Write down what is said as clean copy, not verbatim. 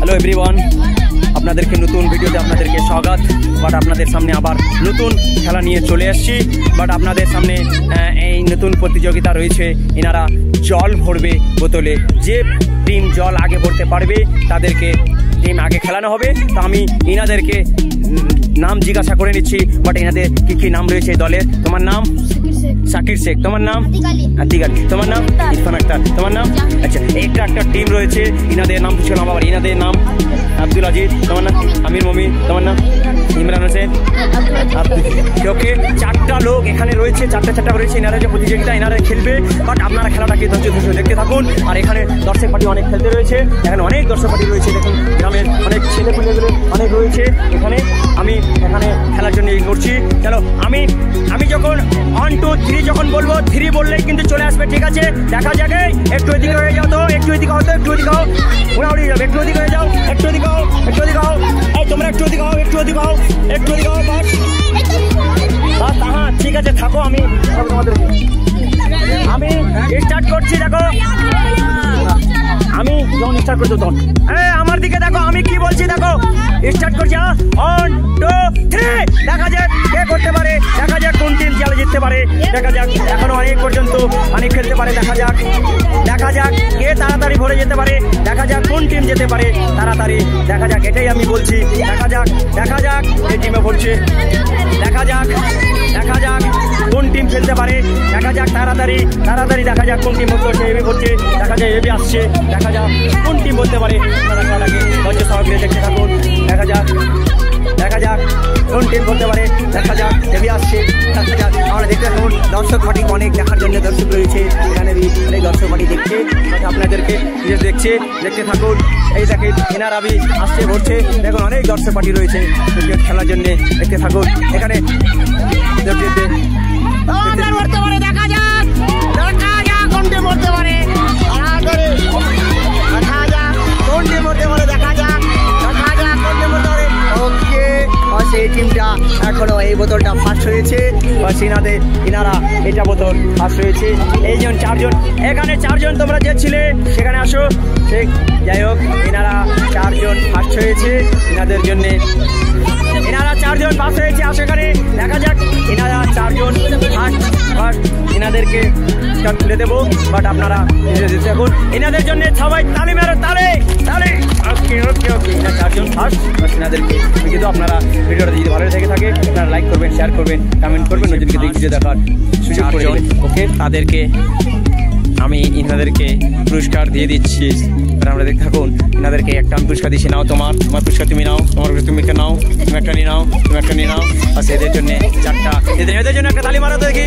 Hello everyone, আপনাদেরকে নতুন ভিডিওতে আপনাদেরকে স্বাগত। বাট আপনাদের সামনে আবার নতুন খেলা নিয়ে চলে আসছি। বাট আপনাদের সামনে এই নতুন প্রতিযোগিতা রয়েছে। এনারা জল ভরবে বোতলে, যে টিম জল আগে ভরতে পারবে তাদেরকে টিম আগে খেলানো হবে। তো আমি এনাদেরকে নাম জিজ্ঞাসা করে নিচ্ছি। বাট এনাদের কি কি নাম রয়েছে দলের? তোমার নাম? শাকির শেখ। তোমার নাম? আতিক আলী। তোমার নাম? ইরফান আক্তার। তোমার নাম? আচ্ছা, একটা টিম রয়েছে, ইনাদের নাম ছিল আবার ইনাদের নাম আব্দুল আজিজ। তোমার নাম? আমির মমিন। তোমার নাম? ইমরান হোসেন। ওকে, চারটা লোক এখানে রয়েছে, চারটা রয়েছে। এনারা যে প্রতিযোগিতা এনারা খেলবে। বাট আপনারা খেলাটাকে ধৈর্য দেখতে থাকুন। আর এখানে দর্শক পার্টি অনেক খেলতে রয়েছে, এখানে অনেক দর্শক পার্টি রয়েছে। দেখুন গ্রামের অনেক ছেলেপুলেগুলো অনেক রয়েছে এখানে। আমি এখানে খেলার জন্য এই করছি। চলো, আমি যখন 1 2 3 যখন বলবো, 3 বললেই কিন্তু চলে আসবে, ঠিক আছে? দেখা যাবে। একটু এদিকে হয়ে যাও, তো একটু এদিকে হও, তো একটু এদিকে হও, উড়াউড়ি যাবে। একটু এদিকে হয়ে যাও, একটু এদিকে হও, একটু এদিকে হও। এই তোমরা একটু এদিকে হও, একটু এদিকে হও, একটু এদিকে হও। বাস হ্যাঁ, ঠিক আছে, থাকো। আমি স্টার্ট করছি। দেখো, আমি যখন স্টার্ট করছি তখন আমার দিকে দেখো, আমি কি বলছি দেখো। স্টার্ট করছি। 1 2 3। দেখা যাক কে করতে পারে, দেখা যাক কোন টিম জলে জিততে পারে। দেখা যাক, এখনো অনেক পর্যন্ত অনেক খেলতে পারে। দেখা যাক কে তাড়াতাড়ি ভরে যেতে পারে। দেখা যাক কোন টিম যেতে পারে তাড়াতাড়ি। দেখা যাক, এটাই আমি বলছি। দেখা যাক এই টিমে পড়ছে। দেখা যাক কোন টিম খেলতে পারে। দেখা যাক তাড়াতাড়ি দেখা যাক কোন টিম হচ্ছে। এবি করছে, দেখা যায় এবি আসছে। দেখা যাক কোন টিম বলতে পারে। ধৈর্য সহকারে দেখতে থাকুন। দেখা যাক কোন টিম করতে পারে। দেখা যাক এবি আসছে। দেখা যাক, আমরা দেখতে থাকুন। দর্শক পার্টি অনেক দেখার জন্য দর্শক রয়েছে এখানে। অনেক দর্শক পার্টি দেখছে, আপনাদেরকে দেখতে থাকুন। এই দেখেন এনারা আসছে ভরছে। দেখুন অনেক দর্শক পার্টি রয়েছে ক্রিকেট খেলার জন্য। দেখতে থাকুন এখানে। দেখা যাক কোন টিম করতে পারে। ওকে, সেই টিমটা এখনো এই বোতলটা ফার্স্ট হয়েছে। এনারা এটা বোতল ফার্স্ট হয়েছে। এই জন 4 জন, এখানে 4 জন তোমরা যে ছিলে সেখানে আসো। ঠিক, যাই হোক, এনারা 4 জন ফার্স্ট হয়েছে। এনাদের জন্য এনারা 4 জন ফার্স্ট হয়েছে। আসো এখানে। দেখা যাক এনারা 4 জন ফার্স্ট। এনাদেরকে তুলে দেবো। বাট আপনারা দেখুন এনাদের জন্য সবাই তালি মেরো, তালে। ওকে, এনারা 4 জন ফার্স্ট। এনাদেরকে কিন্তু আপনারা ভিডিওটা যদি ভালো থেকে থাকে আপনারা লাইক করবেন, শেয়ার করবেন, কমেন্ট করবেন, নজনকে ভিডিও দেখার সুযোগ করে দেবেন। ওকে, তাদেরকে আমি ইনাদেরকে পুরস্কার দিয়ে দিচ্ছি। আমরা দেখতে থাকুন। ইনাদেরকে একটা আমি পুরস্কার দিচ্ছি। নাও তোমার পুরস্কার, তুমি নাও। তুমি একটা নাও, তুমি একটা নিয়ে নাও, তুমি একটা নিয়ে নাও। বাস এদের জন্য 4টা, এদের জন্য একটা তালি মারা তো দেখি।